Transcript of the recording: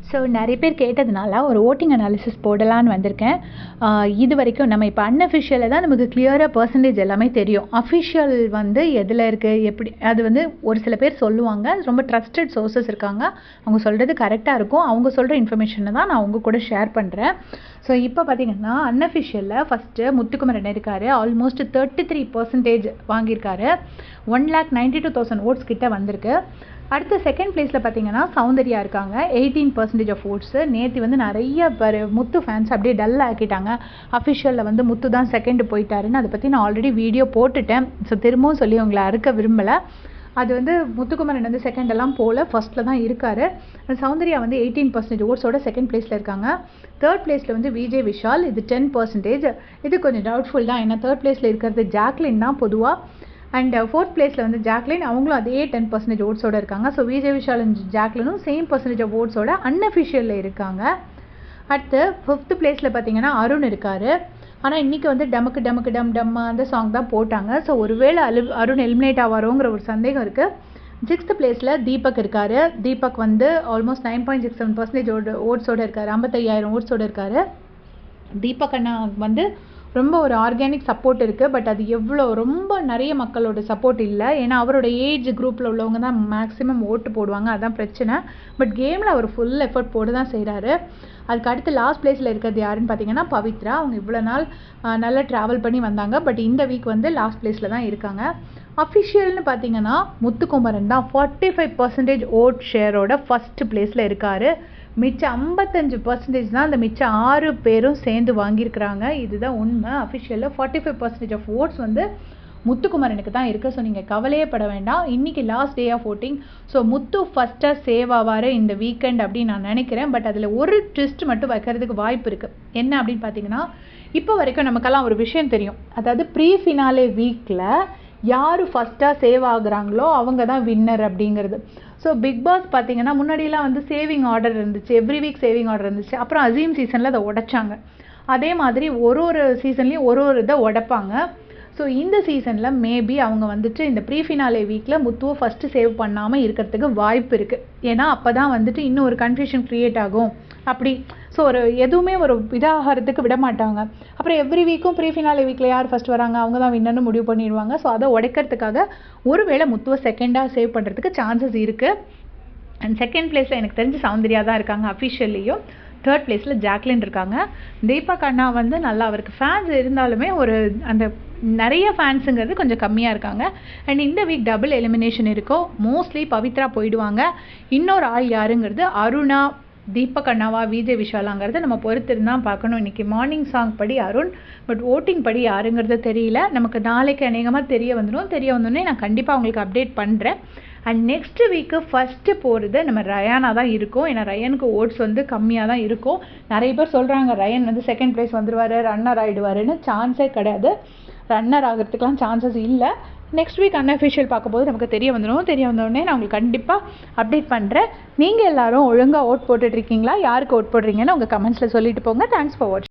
So நிறைய பேர் கேட்டதுனால ஒரு ஓட்டிங் அனாலிசிஸ் போடலான்னு வந்திருக்கேன். இது வரைக்கும் நம்ம இப்போ அன்அஃபிஷியலில் தான் நமக்கு கிளியராக பர்சன்டேஜ் எல்லாமே தெரியும். அஃபிஷியல் வந்து எதில் இருக்குது எப்படி அது வந்து ஒரு சில பேர் சொல்லுவாங்க. ரொம்ப ட்ரஸ்டட் சோர்சஸ் இருக்காங்க, அவங்க சொல்கிறது கரெக்டாக இருக்கும். அவங்க சொல்கிற இன்ஃபர்மேஷனை தான் நான் உங்கள் கூட ஷேர் பண்ணுறேன். ஸோ இப்போ பார்த்தீங்கன்னா அன்அஃபிஷியலில் ஃபஸ்ட்டு முத்துக்குமரன் இருக்கார். ஆல்மோஸ்ட் 33% வாங்கியிருக்காரு. 1,92,000 ஓட்ஸ் கிட்ட வந்திருக்கு. அடுத்த செகண்ட் பிளேஸில் பார்த்தீங்கன்னா சௌந்தர்யா இருக்காங்க. 18% ஆஃப் ஓட்ஸு. நேற்று வந்து நிறைய பேர் முத்து ஃபேன்ஸ் அப்படியே டல் ஆக்கிட்டாங்க. அஃபிஷியலில் வந்து முத்து தான் செகண்டு போயிட்டாருன்னு அதை பற்றி நான் ஆல்ரெடி வீடியோ போட்டுட்டேன். ஸோ திரும்பவும் சொல்லி உங்களை அறுக்க விரும்பலை. அது வந்து முத்துக்குமரன் வந்து செகண்டெல்லாம் போல் ஃபர்ஸ்ட்டில் தான் இருக்கார். சௌந்தர்யா வந்து 18% ஓட்ஸோட செகண்ட் பிளேஸில் இருக்காங்க. தேர்ட் பிளேஸில் வந்து விஜய் விஷால், இது 10%. இது கொஞ்சம் டவுட்ஃபுல் தான், ஏன்னா தேர்ட் பிளேஸில் இருக்கிறது ஜாக்லின் தான் பொதுவாக. அண்ட் ஃபோர்த் பிளேஸில் வந்து ஜாக்லின், அவங்களும் அதே 10% ஓட்ஸோடு இருக்காங்க. ஸோ விஜய் விஷால் அண்ட் ஜாக்லினும் சேம் பர்சன்டேஜ் ஆஃப் ஓட்ஸோட அன்அஃபிஷியலில் இருக்காங்க. அடுத்து ஃபிஃப்த் பிளேஸில் பார்த்தீங்கன்னா அருண் இருக்கார். ஆனால் இன்றைக்கி வந்து டமக்கு டமக்கு டம் டம் அந்த சாங் தான் போட்டாங்க. ஸோ ஒருவேளை அருண் எலிமினேட் ஆவாரோங்கிற ஒரு சந்தேகம் இருக்குது. சிக்ஸ்த் பிளேஸில் தீபக் இருக்கார். தீபக் வந்து ஆல்மோஸ்ட் 9.67% ஓட்ஸோடு இருக்கார். 55,000 ஓட்ஸோடு இருக்கார். தீபக் அண்ணா வந்து ரொம்ப ஒரு ஆர்கானிக் சப்போர்ட் இருக்குது. பட் அது எவ்வளோ ரொம்ப நிறைய மக்களோட சப்போர்ட் இல்லை. ஏன்னா அவரோட ஏஜ் குரூப்பில் உள்ளவங்க தான் மேக்ஸிமம் ஓட்டு போடுவாங்க, அதுதான் பிரச்சனை. பட் கேமில் அவர் ஃபுல் எஃபர்ட் போட்டு தான் செய்கிறாரு. அதுக்கு அடுத்து லாஸ்ட் பிளேஸில் இருக்கிறது யாருன்னு பார்த்தீங்கன்னா பவித்ரா. அவங்க இவ்வளோ நாள் நல்லா ட்ராவல் பண்ணி வந்தாங்க. பட் இந்த வீக் வந்து லாஸ்ட் பிளேஸில் தான் இருக்காங்க. அஃபிஷியல்னு பார்த்தீங்கன்னா முத்துக்குமரன் தான் 45% ஓட் ஷேரோட ஃபஸ்ட்டு பிளேஸில் இருக்கார். மிச்சம் 55% தான் அந்த மிச்சம் 6 பேரும் சேர்ந்து வாங்கியிருக்கிறாங்க. இதுதான் உண்மை. அஃபிஷியலில் 45% ஆஃப் ஓட்ஸ் வந்து முத்துக்குமரனுக்கு தான் இருக்குது. ஸோ நீங்கள் கவலையே பட வேண்டாம். இன்றைக்கி last day of voting. So Muthu ஃபஸ்ட்டாக சேவ் ஆவார் இந்த வீக்கெண்ட் அப்படின்னு நான் நினைக்கிறேன். பட் அதில் ஒரு ட்விஸ்ட் மட்டும் வைக்கிறதுக்கு வாய்ப்பு இருக்குது. என்ன அப்படின்னு பார்த்தீங்கன்னா, இப்போ வரைக்கும் நமக்கெல்லாம் ஒரு விஷயம் தெரியும். அதாவது ப்ரீ ஃபினாலே வீக்கில் யார் ஃபஸ்ட்டாக சேவ் ஆகுறாங்களோ அவங்க தான் வின்னர் அப்படிங்கிறது. ஸோ பிக் பாஸ் பார்த்தீங்கன்னா முன்னாடியெல்லாம் வந்து சேவிங் ஆர்டர் இருந்துச்சு, எவ்ரி வீக் சேவிங் ஆர்டர் இருந்துச்சு. அப்புறம் அசீம் சீசனில் அதை உடைச்சாங்க. அதே மாதிரி ஒரு சீசன்லேயும் ஒரு இதை உடைப்பாங்க. ஸோ இந்த சீசனில் மேபி அவங்க வந்துட்டு இந்த ப்ரீ ஃபினாலே வீக்கில் முத்துவை ஃபஸ்ட்டு சேவ் பண்ணாமல் இருக்கிறதுக்கு வாய்ப்பு இருக்குது. ஏன்னா அப்போ தான் வந்துட்டு இன்னும் ஒரு கன்ஃபியூஷன் க்ரியேட் ஆகும் அப்படி. ஸோ ஒரு எதுவுமே ஒரு இதாகிறதுக்கு விட மாட்டாங்க. அப்புறம் எவ்ரி வீக்கும் ப்ரீ ஃபினாலே வீக்கில் யார் ஃபஸ்ட் வராங்க அவங்க தான் வின்னர்னு முடிவு பண்ணிடுவாங்க. ஸோ அதை உடைக்கிறதுக்காக ஒருவேளை முத்துவை செகண்டாக சேவ் பண்ணுறதுக்கு சான்சஸ் இருக்குது. அண்ட் செகண்ட் பிளேஸில் எனக்கு தெரிஞ்சு சௌந்தர்யா தான் இருக்காங்க அஃபிஷியல்லையும். தேர்ட் பிளேஸில் ஜாக்லின் இருக்காங்க. தீபக் அண்ணா வந்து நல்லா அவருக்கு ஃபேன்ஸ் இருந்தாலுமே ஒரு அந்த நிறைய ஃபேன்ஸுங்கிறது கொஞ்சம் கம்மியாக இருக்காங்க. அண்ட் இந்த வீக் டபுள் எலிமினேஷன் இருக்கோ. மோஸ்ட்லி பவித்ரா போயிடுவாங்க. இன்னொரு ஆள் யாருங்கிறது அருணா, தீபக் அண்ணாவா, விஜய் விஷாலாங்கிறத நம்ம பொறுத்திருந்தான் பார்க்கணும். இன்றைக்கி மார்னிங் சாங் படி அருண், பட் ஓட்டிங் படி யாருங்கிறது தெரியல. நமக்கு நாளைக்கு அநேகமாக தெரிய வந்தோடனே நான் கண்டிப்பாக உங்களுக்கு அப்டேட் பண்ணுறேன். அண்ட் நெக்ஸ்ட் வீக்கு ஃபஸ்ட்டு போகிறது நம்ம ரயானா தான் இருக்கும். ஏன்னா ரயனுக்கு ஓட்ஸ் வந்து கம்மியாக தான் இருக்கும். நிறைய பேர் சொல்கிறாங்க ரயன் வந்து செகண்ட் பிளேஸ் வந்துடுவார், ரன்னர் ஆகிடுவாருன்னு. சான்ஸே கிடையாது. ரன்னர் ஆகிறதுக்கெலாம் சான்சஸ் இல்லை. நெக்ஸ்ட் வீக் அன்அஃபிஷியல் பார்க்கும்போது நமக்கு தெரிய வந்தோடனே நான் உங்களுக்கு கண்டிப்பாக அப்டேட் பண்ணுறேன். நீங்கள் எல்லோரும் ஒழுங்காக ஓட் போட்டுட்ருக்கீங்களா? யாருக்கு ஓட் போடுறீங்கன்னு உங்கள் கமெண்ட்ஸில் சொல்லிட்டு போங்க. தேங்க்ஸ் ஃபார் வாட்சிங்.